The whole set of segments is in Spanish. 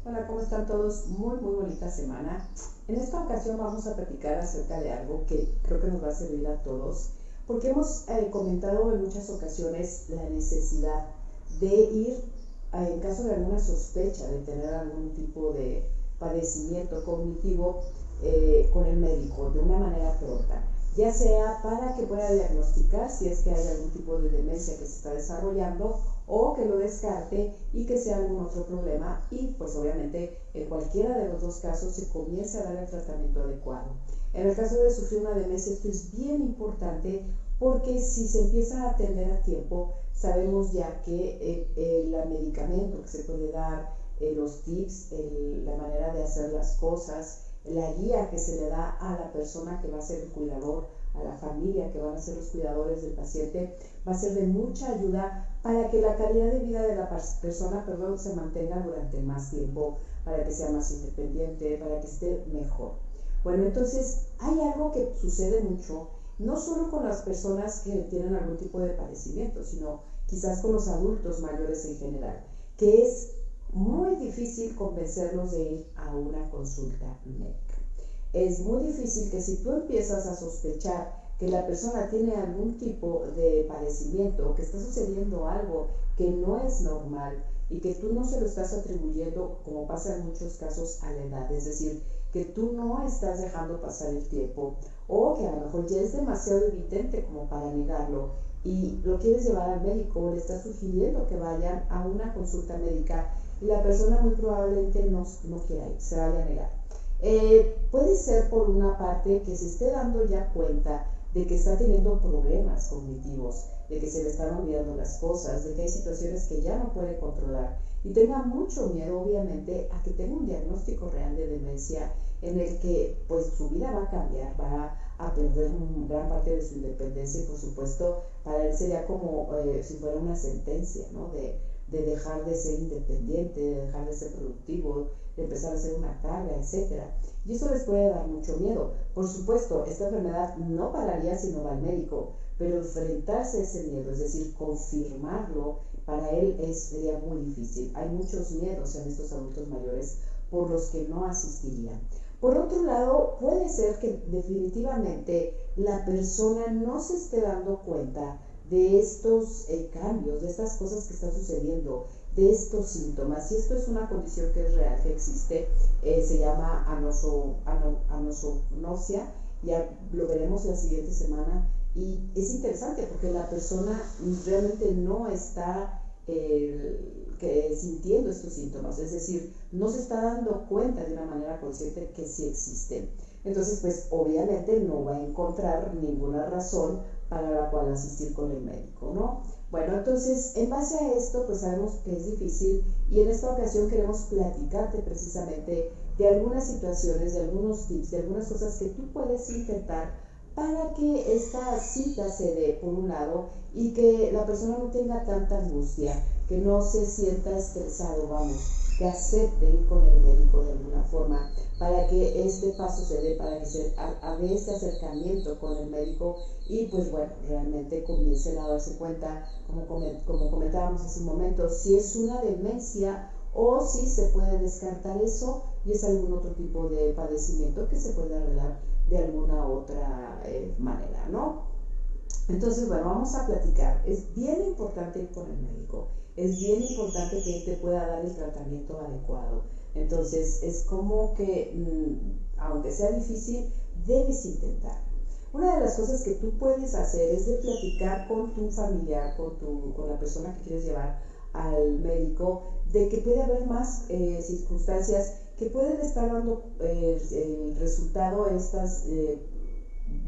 Hola, ¿cómo están todos? Muy bonita semana. En esta ocasión vamos a platicar acerca de algo que creo que nos va a servir a todos, porque hemos comentado en muchas ocasiones la necesidad de ir, en caso de alguna sospecha de tener algún tipo de padecimiento cognitivo, con el médico de una manera pronta, ya sea para que pueda diagnosticar si es que hay algún tipo de demencia que se está desarrollando o que lo descarte y que sea algún otro problema y pues obviamente en cualquiera de los dos casos se comience a dar el tratamiento adecuado. En el caso de sufrir una demencia esto es bien importante porque si se empieza a atender a tiempo sabemos ya que el medicamento que se puede dar, los tips, la manera de hacer las cosas, la guía que se le da a la persona que va a ser el cuidador, a la familia que van a ser los cuidadores del paciente, va a ser de mucha ayuda para que la calidad de vida de la persona se mantenga durante más tiempo, para que sea más independiente, para que esté mejor. Bueno, entonces hay algo que sucede mucho, no solo con las personas que tienen algún tipo de padecimiento, sino quizás con los adultos mayores en general, que es muy difícil convencerlos de ir a una consulta médica. Es muy difícil que si tú empiezas a sospechar que la persona tiene algún tipo de padecimiento, que está sucediendo algo que no es normal y que tú no se lo estás atribuyendo, como pasa en muchos casos, a la edad, es decir, que tú no estás dejando pasar el tiempo o que a lo mejor ya es demasiado evidente como para negarlo y lo quieres llevar al médico o le estás sugiriendo que vayan a una consulta médica y la persona muy probablemente no quiera ir, se vaya a negar. Puede ser por una parte que se esté dando ya cuenta de que está teniendo problemas cognitivos, de que se le están olvidando las cosas, de que hay situaciones que ya no puede controlar y tenga mucho miedo obviamente a que tenga un diagnóstico real de demencia en el que pues su vida va a cambiar, va a perder gran parte de su independencia y por supuesto para él sería como si fuera una sentencia, ¿no? De dejar de ser independiente, de dejar de ser productivo, de empezar a ser una carga, etcétera. Y eso les puede dar mucho miedo. Por supuesto, esta enfermedad no pararía si no va al médico, pero enfrentarse a ese miedo, es decir, confirmarlo, para él sería muy difícil. Hay muchos miedos en estos adultos mayores por los que no asistirían. Por otro lado, puede ser que definitivamente la persona no se esté dando cuenta de estos cambios, de estas cosas que están sucediendo, de estos síntomas. Y esto es una condición que es real, que existe, se llama anosognosia, ya lo veremos la siguiente semana, y es interesante porque la persona realmente no está sintiendo estos síntomas, es decir, no se está dando cuenta de una manera consciente que sí existen. Entonces, pues obviamente no va a encontrar ninguna razón para la cual asistir con el médico, ¿no? Bueno, entonces, en base a esto, pues sabemos que es difícil y en esta ocasión queremos platicarte precisamente de algunas situaciones, de algunos tips, de algunas cosas que tú puedes intentar para que esta cita se dé, por un lado, y que la persona no tenga tanta angustia, que no se sienta estresado, vamos, que acepte ir con el médico de alguna forma, para que este paso se dé, para que se dé este acercamiento con el médico y pues bueno, realmente comiencen a darse cuenta, como comentábamos hace un momento, si es una demencia o si se puede descartar eso y es algún otro tipo de padecimiento que se puede arreglar de alguna otra manera, ¿no? Entonces, bueno, vamos a platicar. Es bien importante ir con el médico. Es bien importante que él te pueda dar el tratamiento adecuado. Entonces, es como que, aunque sea difícil, debes intentar. Una de las cosas que tú puedes hacer es de platicar con tu familiar, con la persona que quieres llevar al médico, de que puede haber más circunstancias que pueden estar dando el resultado a estas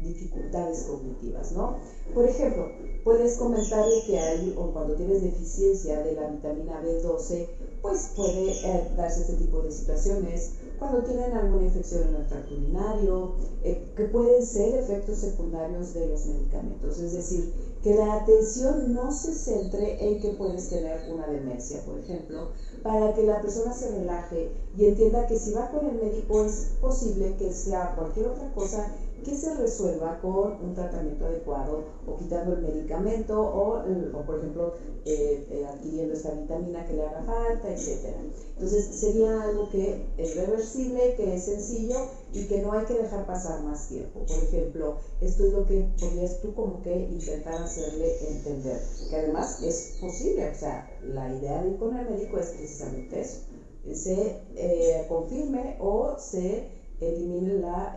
dificultades cognitivas, ¿no? Por ejemplo, puedes comentarle que hay, o cuando tienes deficiencia de la vitamina B12, pues puede darse este tipo de situaciones, cuando tienen alguna infección en el tracto urinario, que pueden ser efectos secundarios de los medicamentos, es decir, que la atención no se centre en que puedes tener una demencia, por ejemplo, para que la persona se relaje y entienda que si va con el médico es posible que sea cualquier otra cosa que se resuelva con un tratamiento adecuado o quitando el medicamento o por ejemplo, adquiriendo esta vitamina que le haga falta, etc. Entonces sería algo que es reversible, que es sencillo y que no hay que dejar pasar más tiempo. Por ejemplo, esto es lo que podrías tú como que intentar hacerle entender, que además es posible. O sea, la idea de ir con el médico es precisamente eso, se confirme o se elimine la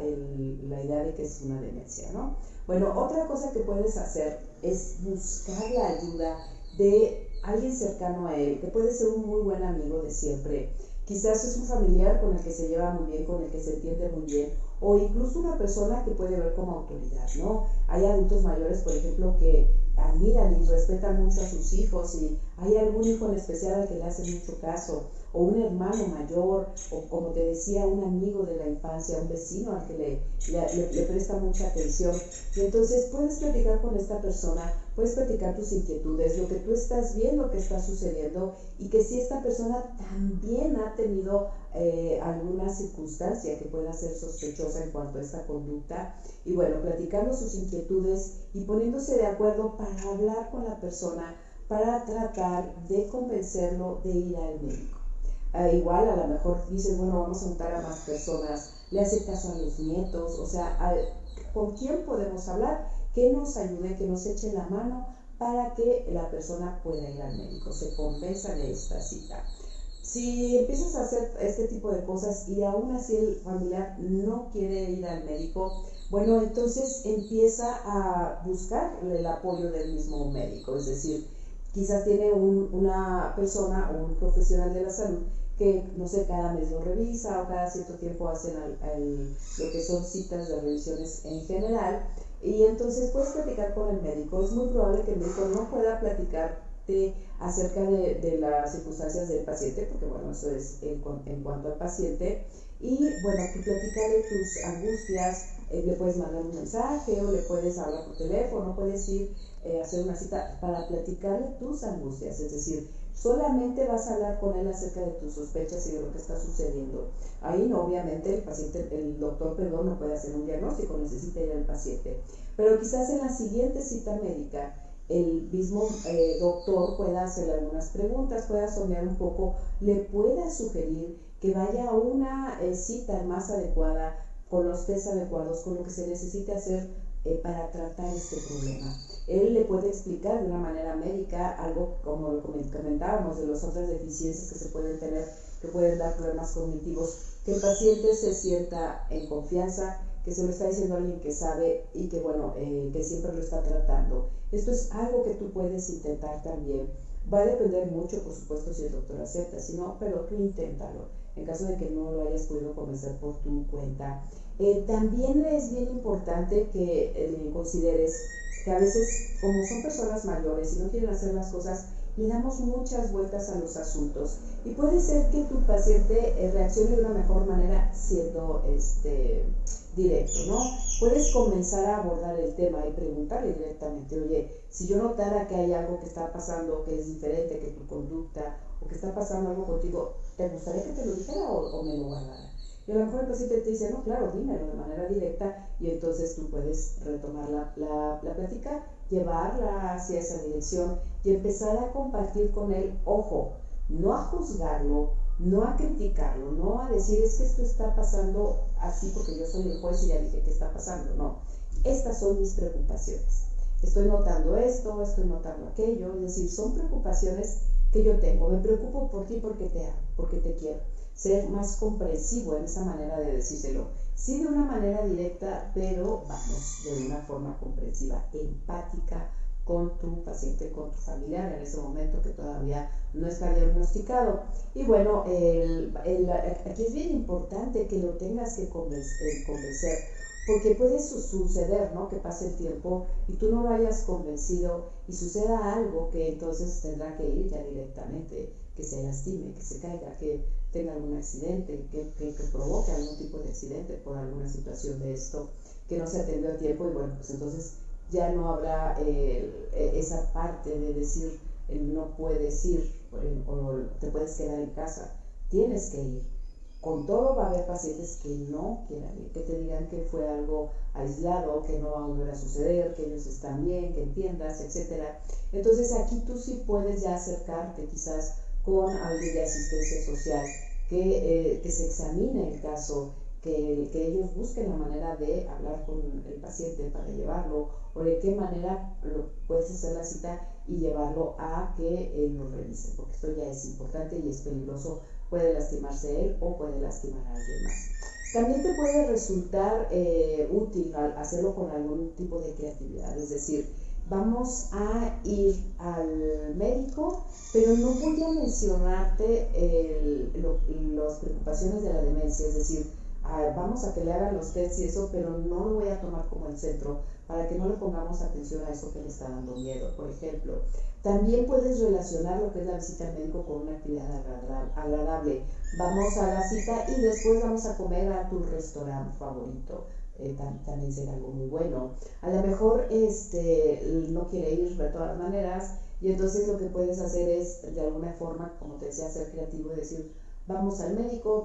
idea de que es una demencia, ¿no? Bueno, otra cosa que puedes hacer es buscar la ayuda de alguien cercano a él, que puede ser un muy buen amigo de siempre. Quizás es un familiar con el que se lleva muy bien, con el que se entiende muy bien, o incluso una persona que puede ver como autoridad, ¿no? Hay adultos mayores, por ejemplo, que admiran y respetan mucho a sus hijos, y hay algún hijo en especial al que le hacen mucho caso, o un hermano mayor, o como te decía, un amigo de la infancia, un vecino al que le presta mucha atención. Y entonces puedes platicar con esta persona, puedes platicar tus inquietudes, lo que tú estás viendo que está sucediendo, y que si esta persona también ha tenido alguna circunstancia que pueda ser sospechosa en cuanto a esta conducta, y bueno, platicando sus inquietudes y poniéndose de acuerdo para hablar con la persona, para tratar de convencerlo de ir al médico. Igual a lo mejor dices, bueno, vamos a juntar a más personas, le hace caso a los nietos, o sea, ¿con quién podemos hablar? Que nos ayude, que nos eche la mano para que la persona pueda ir al médico, se convenza de esta cita. Si empiezas a hacer este tipo de cosas y aún así el familiar no quiere ir al médico, bueno, entonces empieza a buscar el apoyo del mismo médico, es decir, quizás tiene una persona o un profesional de la salud que, no sé, cada mes lo revisa o cada cierto tiempo hacen lo que son citas de revisiones en general, y entonces puedes platicar con el médico. Es muy probable que el médico no pueda platicarte acerca de las circunstancias del paciente, porque bueno, eso es en cuanto al paciente, y bueno, tú platícale tus angustias, le puedes mandar un mensaje o le puedes hablar por teléfono, puedes ir hacer una cita para platicarle tus angustias, es decir, solamente vas a hablar con él acerca de tus sospechas y de lo que está sucediendo. Ahí no, obviamente el doctor no puede hacer un diagnóstico, necesita ir al paciente, pero quizás en la siguiente cita médica el mismo doctor pueda hacerle algunas preguntas, pueda soñar un poco, le pueda sugerir que vaya a una cita más adecuada, con los test adecuados, con lo que se necesite hacer para tratar este problema. Él le puede explicar de una manera médica algo, como lo comentábamos, de las otras deficiencias que se pueden tener, que pueden dar problemas cognitivos, que el paciente se sienta en confianza, que se lo está diciendo alguien que sabe y que bueno, que siempre lo está tratando. Esto es algo que tú puedes intentar también. Va a depender mucho, por supuesto, si el doctor acepta, si no, pero tú inténtalo, en caso de que no lo hayas podido convencer por tu cuenta. También es bien importante que consideres que a veces, como son personas mayores y no quieren hacer las cosas, le damos muchas vueltas a los asuntos, y puede ser que tu paciente reaccione de una mejor manera siendo directo, ¿no? Puedes comenzar a abordar el tema y preguntarle directamente, oye, si yo notara que hay algo que está pasando, que es diferente que tu conducta, o que está pasando algo contigo, ¿te gustaría que te lo dijera o me lo guardara? Y a lo mejor el paciente te dice, no, claro, dímelo de manera directa, y entonces tú puedes retomar la plática, llevarla hacia esa dirección y empezar a compartir con él. Ojo, no a juzgarlo, no a criticarlo, no a decir es que esto está pasando así porque yo soy el juez y ya dije que está pasando. No, estas son mis preocupaciones. Estoy notando esto, estoy notando aquello, es decir, son preocupaciones que yo tengo. Me preocupo por ti porque te amo, porque te quiero. Ser más comprensivo en esa manera de decírselo. Sí, de una manera directa, pero vamos, de una forma comprensiva, empática con tu paciente, con tu familiar en ese momento que todavía no está diagnosticado. Y bueno, aquí es bien importante que lo tengas que convencer, porque puede suceder, ¿no?, que pase el tiempo y tú no lo hayas convencido y suceda algo que entonces tendrá que ir ya directamente, que se lastime, que se caiga, que tenga algún accidente, que provoque algún tipo de accidente por alguna situación de esto, que no se atendió a tiempo, y bueno, pues entonces ya no habrá esa parte de decir no puedes ir o te puedes quedar en casa, tienes que ir. Con todo va a haber pacientes que no quieran ir, que te digan que fue algo aislado, que no va a volver a suceder, que ellos están bien, que entiendas, etcétera. Entonces aquí tú sí puedes ya acercarte quizás con alguien de asistencia social, que se examine el caso, que ellos busquen la manera de hablar con el paciente para llevarlo, o de qué manera lo puedes hacer la cita y llevarlo a que lo revise, porque esto ya es importante y es peligroso. Puede lastimarse él o puede lastimar a alguien más. También te puede resultar útil hacerlo con algún tipo de creatividad, es decir, vamos a ir al médico, pero no voy a mencionarte las preocupaciones de la demencia, es decir, vamos a que le hagan los tests y eso, pero no lo voy a tomar como el centro para que no le pongamos atención a eso que le está dando miedo, por ejemplo. También puedes relacionar lo que es la visita al médico con una actividad agradable. Vamos a la cita y después vamos a comer a tu restaurante favorito. También será algo muy bueno. A lo mejor no quiere ir de todas maneras y entonces lo que puedes hacer es de alguna forma, como te decía, ser creativo y decir, vamos al médico,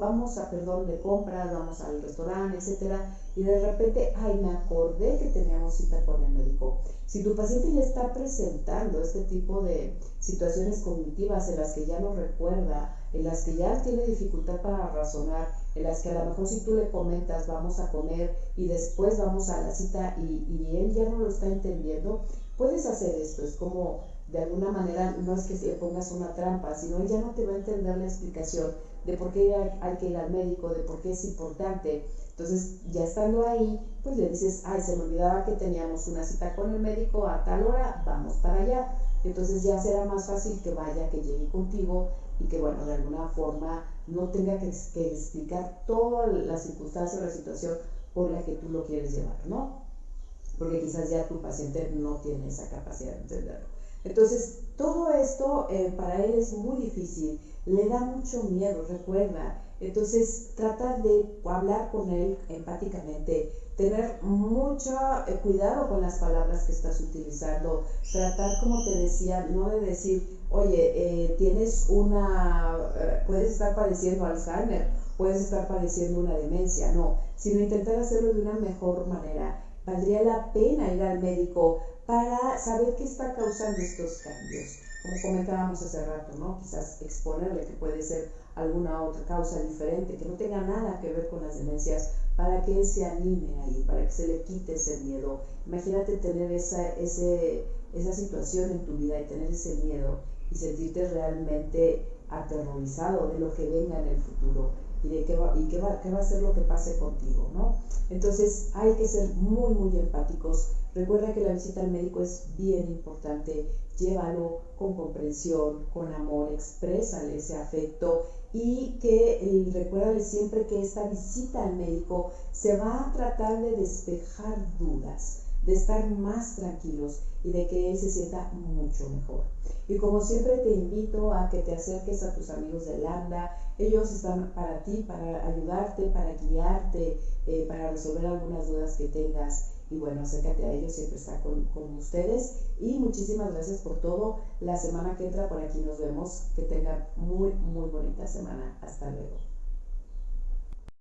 de compras, vamos al restaurante, etcétera, y de repente, me acordé que teníamos cita con el médico. Si tu paciente ya está presentando este tipo de situaciones cognitivas en las que ya no recuerda, en las que ya tiene dificultad para razonar, en las que a lo mejor si tú le comentas vamos a comer y después vamos a la cita y él ya no lo está entendiendo, puedes hacer esto. Es como de alguna manera, no es que le pongas una trampa, sino él ya no te va a entender la explicación de por qué hay que ir al médico, de por qué es importante. Entonces, ya estando ahí, pues le dices, se me olvidaba que teníamos una cita con el médico a tal hora, vamos para allá. Entonces ya será más fácil que vaya, que llegue contigo y que, bueno, de alguna forma no tenga que explicar toda la circunstancia o la situación por la que tú lo quieres llevar, ¿no? Porque quizás ya tu paciente no tiene esa capacidad de entenderlo. Entonces, todo esto para él es muy difícil, le da mucho miedo, recuerda. Entonces, trata de hablar con él empáticamente, tener mucho cuidado con las palabras que estás utilizando, tratar, como te decía, no de decir, oye, puedes estar padeciendo Alzheimer, puedes estar padeciendo una demencia, no, sino intentar hacerlo de una mejor manera. Valdría la pena ir al médico para saber qué está causando estos cambios. Como comentábamos hace rato, ¿no? Quizás exponerle que puede ser alguna otra causa diferente, que no tenga nada que ver con las demencias, para que él se anime ahí, para que se le quite ese miedo. Imagínate tener esa situación en tu vida y tener ese miedo y sentirte realmente aterrorizado de lo que venga en el futuro y de qué va a ser lo que pase contigo, ¿no? Entonces hay que ser muy, muy empáticos. Recuerda que la visita al médico es bien importante. Llévalo con comprensión, con amor, exprésale ese afecto y recuérdale siempre que esta visita al médico se va a tratar de despejar dudas, de estar más tranquilos y de que él se sienta mucho mejor. Y como siempre te invito a que te acerques a tus amigos de Lambda. Ellos están para ti, para ayudarte, para guiarte, para resolver algunas dudas que tengas. Y bueno, acércate a ellos, siempre está con ustedes. Y muchísimas gracias por todo. La semana que entra por aquí nos vemos. Que tengan muy, muy bonita semana. Hasta luego.